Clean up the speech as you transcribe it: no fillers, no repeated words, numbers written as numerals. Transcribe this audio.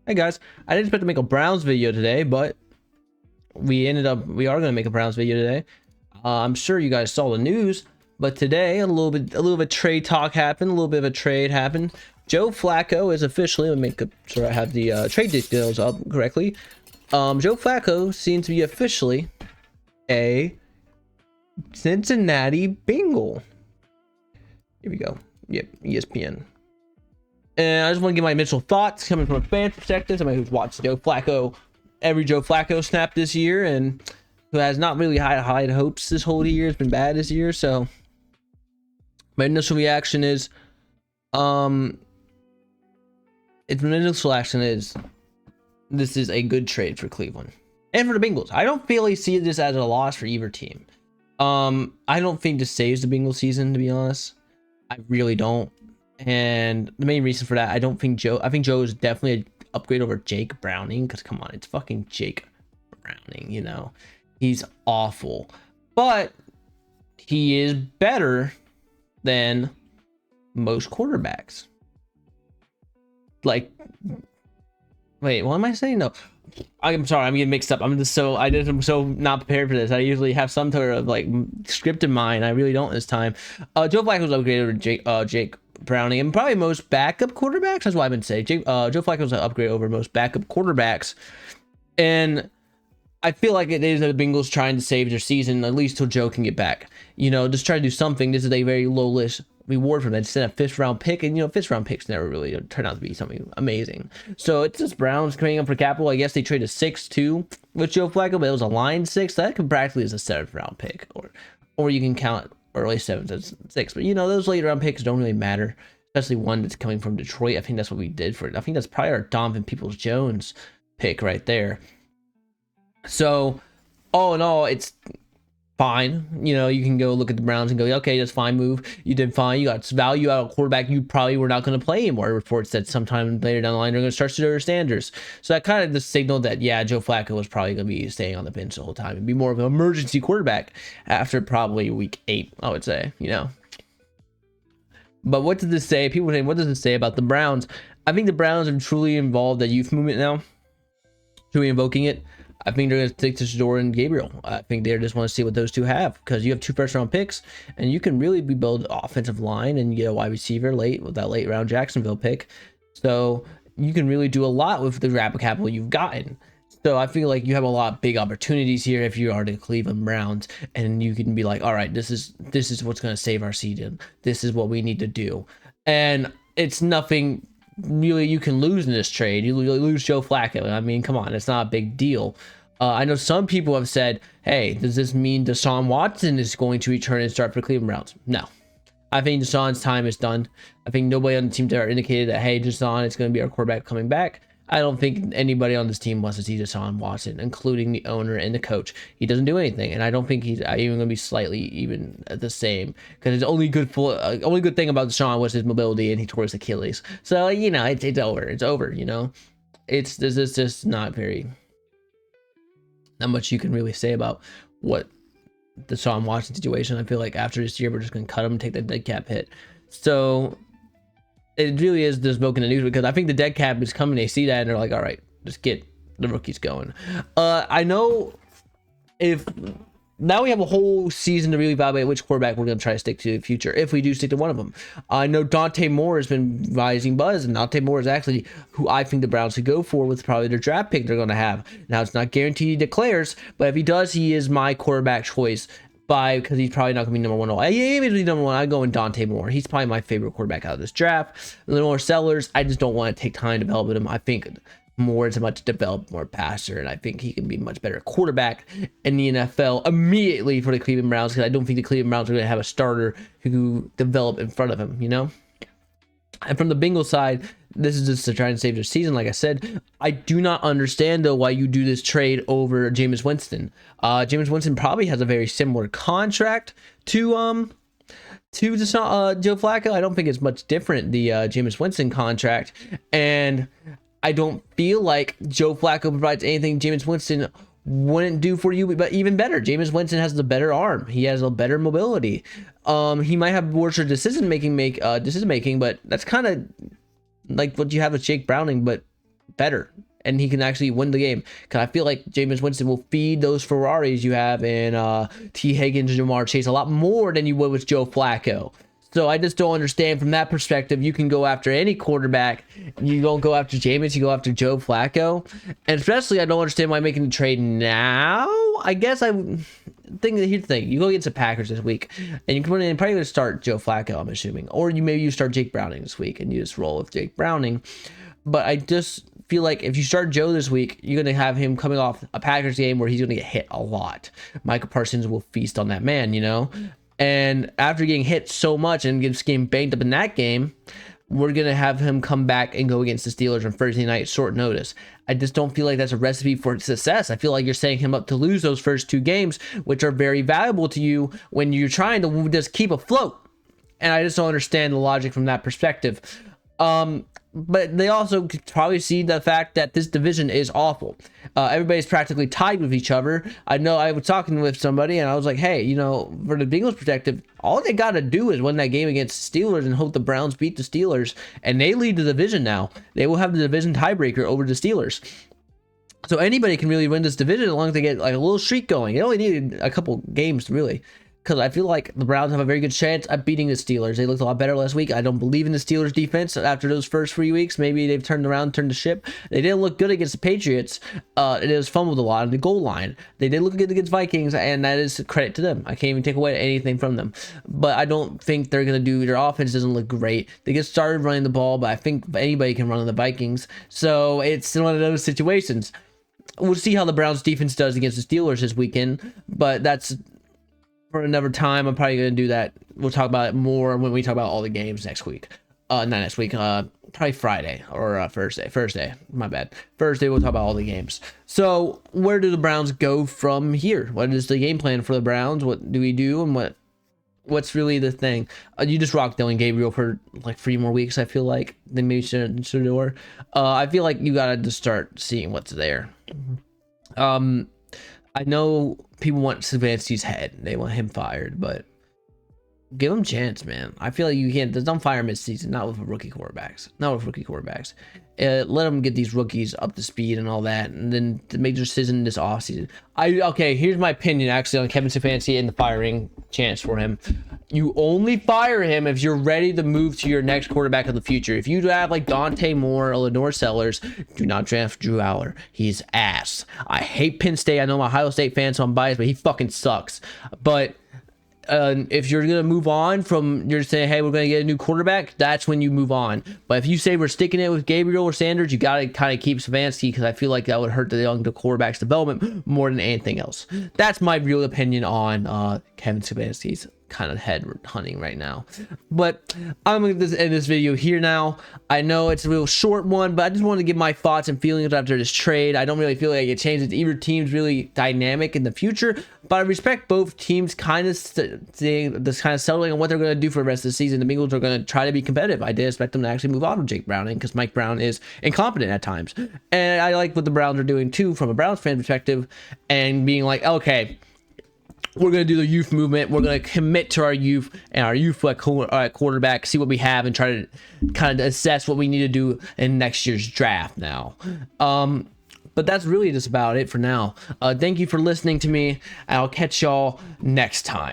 Hey guys, I didn't expect to make a Browns video today, but we are going to make a Browns video today. I'm sure you guys saw the news, but today a little bit of trade talk happened, a little bit of a trade happened. Joe Flacco is officially, let me make sure I have the trade details up correctly. Joe Flacco seems to be officially a Cincinnati Bengal. Here we go. Yep, ESPN. And I just want to give my initial thoughts coming from a fan perspective, somebody who's watched Joe Flacco, every Joe Flacco snap this year, and who has not really high hopes this whole year. It's been bad this year. So my initial reaction is, this is a good trade for Cleveland and for the Bengals. I don't really see this as a loss for either team. I don't think this saves the Bengals season, to be honest. I really don't. And the main reason for that, I think Joe is definitely an upgrade over Jake Browning, because come on, it's fucking Jake Browning, you know. He's awful, but he is better than most quarterbacks. Like, wait, what am I saying? No, I'm sorry, I'm getting mixed up. I'm so not prepared for this. I usually have some sort of like script in mind. I really don't this time. Joe Flacco was upgraded over Jake Browning, and probably most backup quarterbacks. That's what I've been saying. Joe Flacco was an upgrade over most backup quarterbacks, and I feel like it is the Bengals trying to save their season, at least till Joe can get back. You know, just try to do something. This is a very low list reward for them. Instead of a 5th round pick, and you know, 5th round picks never really turn out to be something amazing. So it's just Browns coming up for capital. I guess they traded 6-2 with Joe Flacco, but it was a line 6. That could practically is a 7th round pick, or you can count early 7th as 6. But you know, those late round picks don't really matter, especially one that's coming from Detroit. I think that's what we did for it. I think that's probably our Donovan Peoples-Jones pick right there. So all in all, it's fine. You know, you can go look at the Browns and go, okay, that's fine move. You did fine. You got value out of quarterback you probably were not going to play anymore. Reports that sometime later down the line they're going to start Shedeur Sanders. So that kind of just signaled that, yeah, Joe Flacco was probably going to be staying on the bench the whole time. It'd be more of an emergency quarterback after probably week 8, I would say, you know. But what does this say? People say, what does it say about the Browns? I think the Browns have truly involved the youth movement now, truly invoking it. I think they're going to stick to Shedeur and Gabriel. I think they just want to see what those two have, because you have 2 first-round picks, and you can really rebuild offensive line and get a wide receiver late with that late-round Jacksonville pick. So you can really do a lot with the rapid capital you've gotten. So I feel like you have a lot of big opportunities here if you are the Cleveland Browns, and you can be like, all right, this is what's going to save our season. This is what we need to do. And it's nothing really you can lose in this trade. You lose Joe Flacco. I mean, come on, it's not a big deal. I know some people have said, hey, does this mean Deshaun Watson is going to return and start for Cleveland Browns? No. I think Deshaun's time is done. I think nobody on the team there indicated that, hey, Deshaun is going to be our quarterback coming back. I don't think anybody on this team wants to see Deshaun Watson, including the owner and the coach. He doesn't do anything, and I don't think he's even going to be slightly even the same, because his only good thing about Deshaun was his mobility, and he tore his Achilles. So you know, it's over. It's over. You know, this is just not much you can really say about what the Deshaun Watson situation. I feel like after this year, we're just going to cut him and take the dead cap hit. So it really is just smoke in the news, because I think the dead cap is coming. They see that and they're like, all right, just get the rookies going. I know now we have a whole season to really evaluate which quarterback we're going to try to stick to in the future, if we do stick to one of them. I know Dante Moore has been rising buzz, and Dante Moore is actually who I think the Browns could go for with probably their draft pick they're going to have. Now, it's not guaranteed he declares, but if he does, he is my quarterback choice, because he's probably not going to be number 1. Maybe number 1. I go in Dante Moore. He's probably my favorite quarterback out of this draft. Lenore Sellers, I just don't want to take time to develop him. I think Moore is a much developed, more passer, and I think he can be a much better quarterback in the NFL immediately for the Cleveland Browns, because I don't think the Cleveland Browns are going to have a starter who develop in front of him, you know? And from the Bengals side, this is just to try and save their season. Like I said, I do not understand, though, why you do this trade over Jameis Winston. Jameis Winston probably has a very similar contract to Joe Flacco. I don't think it's much different, the Jameis Winston contract. And I don't feel like Joe Flacco provides anything Jameis Winston wouldn't do for you, but even better. Jameis Winston has the better arm. He has a better mobility. He might have worse decision making, but that's kind of like what you have with Jake Browning, but better and he can actually win the game. Because I feel like Jameis Winston will feed those Ferraris you have in T. Higgins and Jamar Chase a lot more than you would with Joe Flacco. So I just don't understand from that perspective. You can go after any quarterback. You don't go after Jameis, you go after Joe Flacco. And especially, I don't understand why making the trade now. I guess here's the thing. You go against the Packers this week, and you can probably going to start Joe Flacco, I'm assuming. Or maybe you start Jake Browning this week, and you just roll with Jake Browning. But I just feel like if you start Joe this week, you're going to have him coming off a Packers game where he's going to get hit a lot. Micah Parsons will feast on that man, you know? And after getting hit so much and getting banged up in that game, we're going to have him come back and go against the Steelers on Thursday night, short notice. I just don't feel like that's a recipe for success. I feel like you're setting him up to lose those first 2 games, which are very valuable to you when you're trying to just keep afloat. And I just don't understand the logic from that perspective. But they also could probably see the fact that this division is awful. Everybody's practically tied with each other. I know I was talking with somebody and I was like, hey, you know, for the Bengals perspective, all they got to do is win that game against the Steelers and hope the Browns beat the Steelers. And they lead the division now. They will have the division tiebreaker over the Steelers. So anybody can really win this division as long as they get like a little streak going. They only needed a couple games, really. Because I feel like the Browns have a very good chance at beating the Steelers. They looked a lot better last week. I don't believe in the Steelers defense after those first 3 weeks. Maybe they've turned around, turned the ship. They didn't look good against the Patriots. It was fumbled a lot on the goal line. They did look good against Vikings, and that is credit to them. I can't even take away anything from them. But I don't think they're going to do, their offense doesn't look great. They get started running the ball, but I think anybody can run on the Vikings. So it's one of those situations. We'll see how the Browns defense does against the Steelers this weekend, but that's for another time. I'm probably going to do that. We'll talk about it more when we talk about all the games next week. Not next week, probably Friday or Thursday, my bad. Thursday, we'll talk about all the games. So where do the Browns go from here? What is the game plan for the Browns? What do we do? And what's really the thing? You just rock Dylan Gabriel for like 3 more weeks, I feel like. Then maybe Shador. I feel like you got to just start seeing what's there. I know people want Stefanski's head. They want him fired, but give him a chance, man. I feel like you can't. Don't fire him mid-season. Not with rookie quarterbacks. Let them get these rookies up to speed and all that, and then to make their decision this offseason. Okay, here's my opinion actually on Kevin Stefanski and the firing chance for him. You only fire him if you're ready to move to your next quarterback of the future. If you have like Dante Moore or Lenore Sellers, do not draft Drew Aller. He's ass. I hate Penn State. I know I'm a Ohio State fan, so I'm biased, but he fucking sucks. But if you're going to move on from, you're saying, hey, we're going to get a new quarterback, that's when you move on. But if you say we're sticking it with Gabriel or Sanders, you got to kind of keep Stefanski, because I feel like that would hurt the quarterback's development more than anything else. That's my real opinion on Kevin Stefanski's kind of head hunting right now. But I'm going to end this video here now. I know it's a real short one, but I just wanted to give my thoughts and feelings after this trade. I don't really feel like it changes either team's really dynamic in the future, but I respect both teams kind of settling on what they're going to do for the rest of the season. The Bengals are going to try to be competitive. I did expect them to actually move on from Jake Browning, because Mike Brown is incompetent at times. And I like what the Browns are doing too from a Browns fan perspective, and being like, okay, we're going to do the youth movement. We're going to commit to our youth and our youth at quarterback, see what we have, and try to kind of assess what we need to do in next year's draft now. But that's really just about it for now. Thank you for listening to me, and I'll catch y'all next time.